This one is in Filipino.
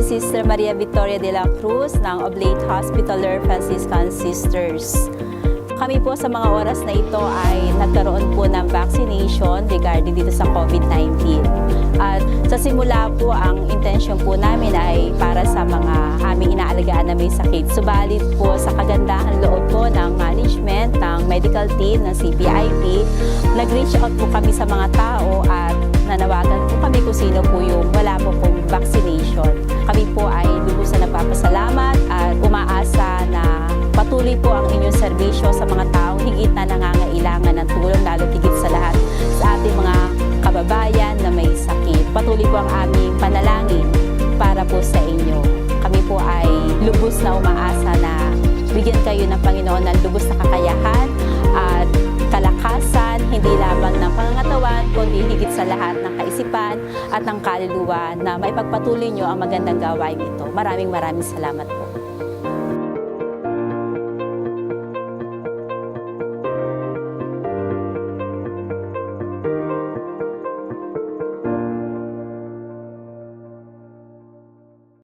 Sister Maria Victoria de la Cruz ng Oblate Hospitaller Franciscan Sisters. Kami po sa mga oras na ito ay nagkaroon po ng vaccination regarding dito sa COVID-19. At sa simula po, ang intention po namin ay para sa mga aming inaalagaan na may sakit. Subalit po sa kagandahan loob po ng management, ng medical team, ng CPIP, nag-reach out po kami sa mga tao at nanawagan po kami kung sino po yung wala po pong vaccination. Kami po ay lubos na nagpapasalamat at umaasa na patuloy po ang inyong serbisyo sa mga taong higit na nangangailangan ng tulong, lalo higit sa lahat sa ating mga kababayan na may sakit. Patuloy po ang aming panalangin para po sa inyo. Kami po ay lubos na umaasa na bigyan kayo ng Panginoon ng lubos na kakayahan at kalakasan, hindi lamang ng pangangatawan, kundi higit sa lahat ng kaisipan at ng kaluluwa na maipagpatuloy nyo ang magandang gawain ito. Maraming salamat po.